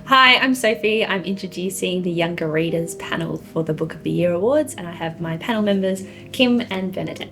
Hi, I'm Sophie. I'm introducing the Younger Readers panel for the Book of the Year Awards, and I have my panel members, Kim and Bernadette.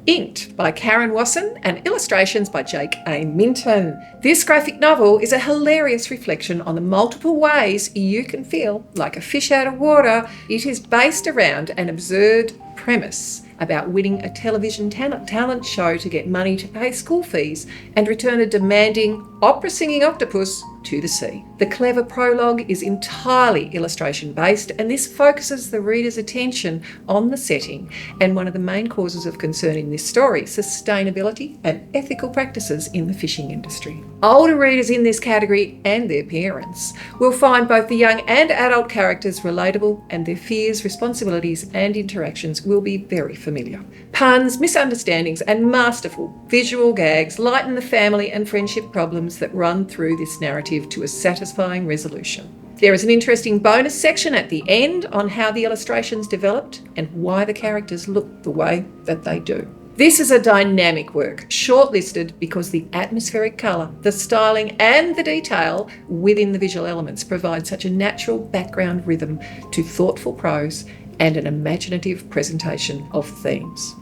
Inked by Karen Wasson and illustrations by Jake A. Minton. This graphic novel is a hilarious reflection on the multiple ways you can feel like a fish out of water. It is based around an absurd premise about winning a television talent show to get money to pay school fees and return a demanding opera-singing octopus to the sea. The clever prologue is entirely illustration-based, and this focuses the reader's attention on the setting and one of the main causes of concern in this story, sustainability and ethical practices in the fishing industry. Older readers in this category and their parents will find both the young and adult characters relatable, and their fears, responsibilities and interactions will be very familiar. Puns, misunderstandings and masterful visual gags lighten the family and friendship problems that run through this narrative to a satisfying resolution. There is an interesting bonus section at the end on how the illustrations developed and why the characters look the way that they do. This is a dynamic work, shortlisted because the atmospheric colour, the styling and the detail within the visual elements provide such a natural background rhythm to thoughtful prose and an imaginative presentation of themes.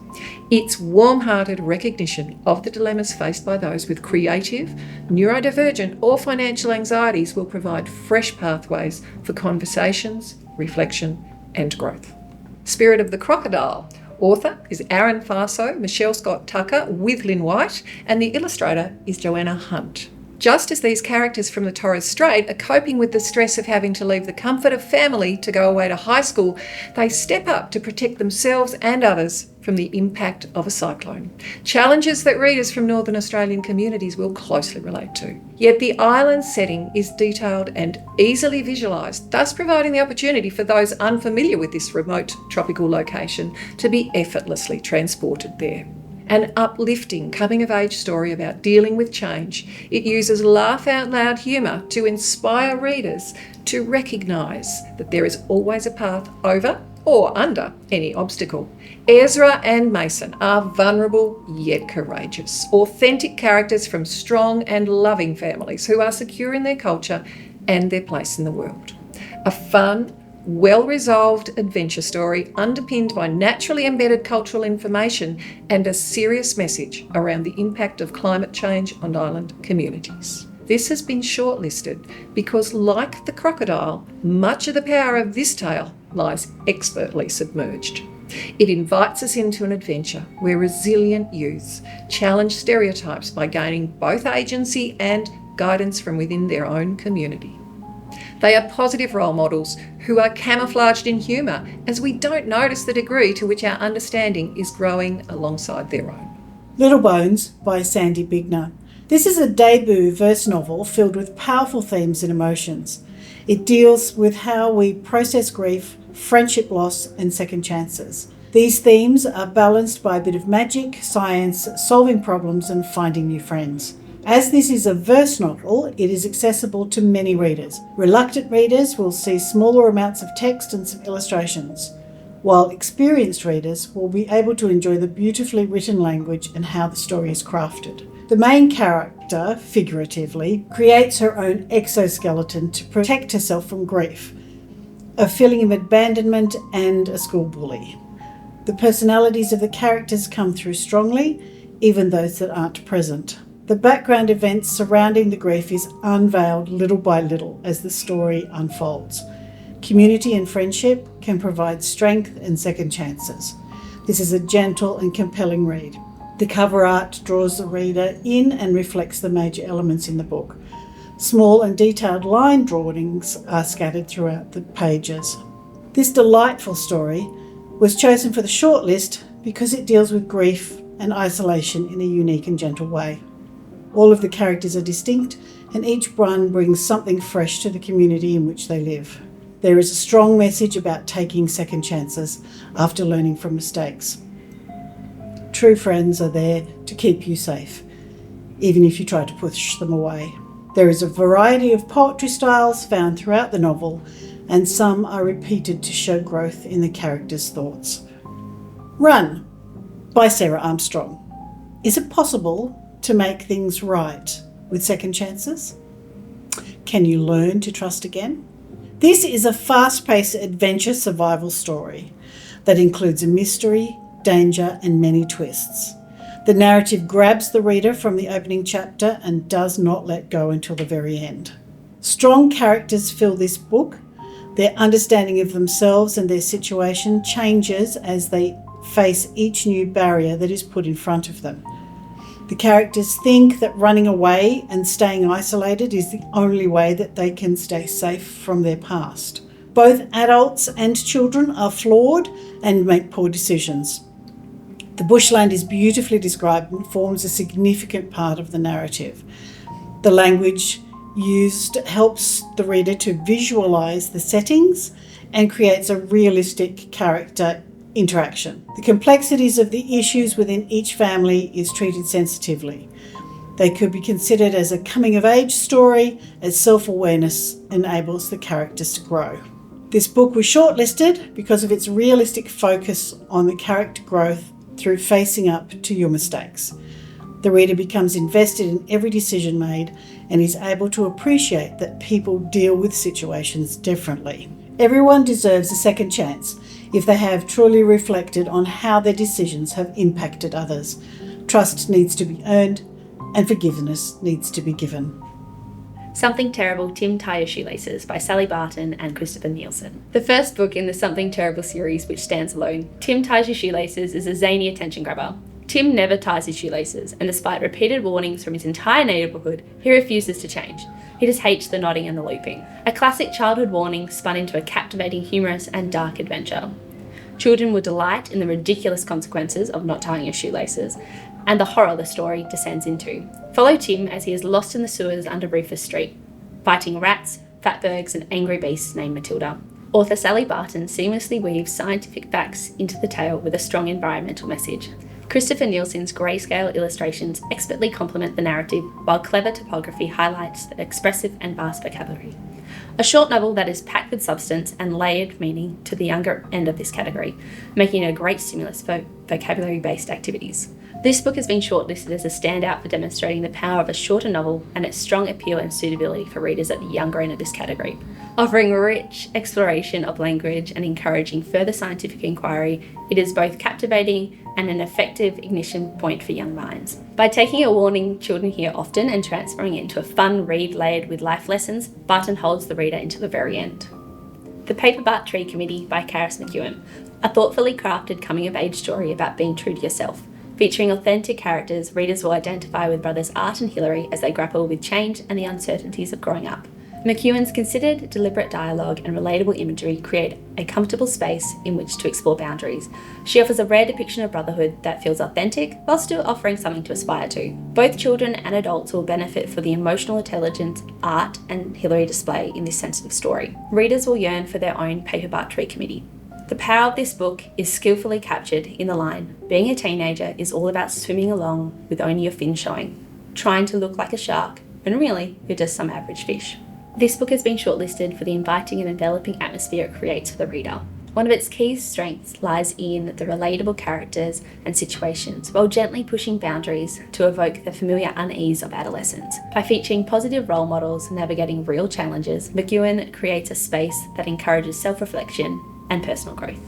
Its warm-hearted recognition of the dilemmas faced by those with creative, neurodivergent or financial anxieties will provide fresh pathways for conversations, reflection and growth. Spirit of the Crocodile. Author is Aaron Farso, Michelle Scott Tucker with Lynn White, and the illustrator is Joanna Hunt. Just as these characters from the Torres Strait are coping with the stress of having to leave the comfort of family to go away to high school, they step up to protect themselves and others from the impact of a cyclone. Challenges that readers from Northern Australian communities will closely relate to. Yet the island setting is detailed and easily visualised, thus providing the opportunity for those unfamiliar with this remote tropical location to be effortlessly transported there. An uplifting coming-of-age story about dealing with change. It uses laugh-out-loud humour to inspire readers to recognise that there is always a path over or under any obstacle. Ezra and Mason are vulnerable yet courageous, authentic characters from strong and loving families who are secure in their culture and their place in the world. A fun, well-resolved adventure story underpinned by naturally embedded cultural information and a serious message around the impact of climate change on island communities. This has been shortlisted because, like the Crocodile, much of the power of this tale lies expertly submerged. It invites us into an adventure where resilient youths challenge stereotypes by gaining both agency and guidance from within their own community. They are positive role models who are camouflaged in humour, as we don't notice the degree to which our understanding is growing alongside their own. Little Bones by Sandy Bigna. This is a debut verse novel filled with powerful themes and emotions. It deals with how we process grief, friendship loss and second chances. These themes are balanced by a bit of magic, science, solving problems and finding new friends. As this is a verse novel, it is accessible to many readers. Reluctant readers will see smaller amounts of text and some illustrations, while experienced readers will be able to enjoy the beautifully written language and how the story is crafted. The main character, figuratively, creates her own exoskeleton to protect herself from grief, a feeling of abandonment and a school bully. The personalities of the characters come through strongly, even those that aren't present. The background events surrounding the grief is unveiled little by little as the story unfolds. Community and friendship can provide strength and second chances. This is a gentle and compelling read. The cover art draws the reader in and reflects the major elements in the book. Small and detailed line drawings are scattered throughout the pages. This delightful story was chosen for the shortlist because it deals with grief and isolation in a unique and gentle way. All of the characters are distinct and each one brings something fresh to the community in which they live. There is a strong message about taking second chances after learning from mistakes. True friends are there to keep you safe, even if you try to push them away. There is a variety of poetry styles found throughout the novel, and some are repeated to show growth in the characters' thoughts. Run by Sarah Armstrong. Is it possible to make things right with second chances? Can you learn to trust again? This is a fast-paced adventure survival story that includes a mystery, danger, and many twists. The narrative grabs the reader from the opening chapter and does not let go until the very end. Strong characters fill this book. Their understanding of themselves and their situation changes as they face each new barrier that is put in front of them. The characters think that running away and staying isolated is the only way that they can stay safe from their past. Both adults and children are flawed and make poor decisions. The bushland is beautifully described and forms a significant part of the narrative. The language used helps the reader to visualise the settings and creates a realistic character interaction. The complexities of the issues within each family is treated sensitively. They could be considered as a coming-of-age story, as self-awareness enables the characters to grow. This book was shortlisted because of its realistic focus on the character growth through facing up to your mistakes. The reader becomes invested in every decision made and is able to appreciate that people deal with situations differently. Everyone deserves a second chance if they have truly reflected on how their decisions have impacted others. Trust needs to be earned and forgiveness needs to be given. Something Terrible, Tim Tie-Your-Shoelaces by Sally Barton and Christopher Nielsen. The first book in the Something Terrible series, which stands alone, Tim Ties Your Shoelaces is a zany attention grabber. Tim never ties his shoelaces, and despite repeated warnings from his entire neighbourhood, he refuses to change. He just hates the knotting and the looping. A classic childhood warning spun into a captivating, humorous and dark adventure. Children will delight in the ridiculous consequences of not tying your shoelaces, and the horror the story descends into. Follow Tim as he is lost in the sewers under Rufus Street, fighting rats, fatbergs and angry beasts named Matilda. Author Sally Barton seamlessly weaves scientific facts into the tale with a strong environmental message. Christopher Nielsen's grayscale illustrations expertly complement the narrative, while clever typography highlights the expressive and vast vocabulary. A short novel that is packed with substance and layered meaning to the younger end of this category, making it a great stimulus for vocabulary-based activities. This book has been shortlisted as a standout for demonstrating the power of a shorter novel and its strong appeal and suitability for readers at the younger end of this category. Offering rich exploration of language and encouraging further scientific inquiry, it is both captivating and an effective ignition point for young minds. By taking a warning children hear often and transferring it into a fun read layered with life lessons, Barton holds the reader into the very end. The Paperbark Tree Committee by Karys McEwen, a thoughtfully crafted coming-of-age story about being true to yourself. Featuring authentic characters, readers will identify with brothers Art and Hilary as they grapple with change and the uncertainties of growing up. McEwen's considered, deliberate dialogue and relatable imagery create a comfortable space in which to explore boundaries. She offers a rare depiction of brotherhood that feels authentic while still offering something to aspire to. Both children and adults will benefit from the emotional intelligence Art and Hilary display in this sensitive story. Readers will yearn for their own Paperbark Tree Committee. The power of this book is skillfully captured in the line, being a teenager is all about swimming along with only your fins showing, trying to look like a shark, when really you're just some average fish. This book has been shortlisted for the inviting and enveloping atmosphere it creates for the reader. One of its key strengths lies in the relatable characters and situations, while gently pushing boundaries to evoke the familiar unease of adolescence. By featuring positive role models navigating real challenges, McEwen creates a space that encourages self-reflection and personal growth.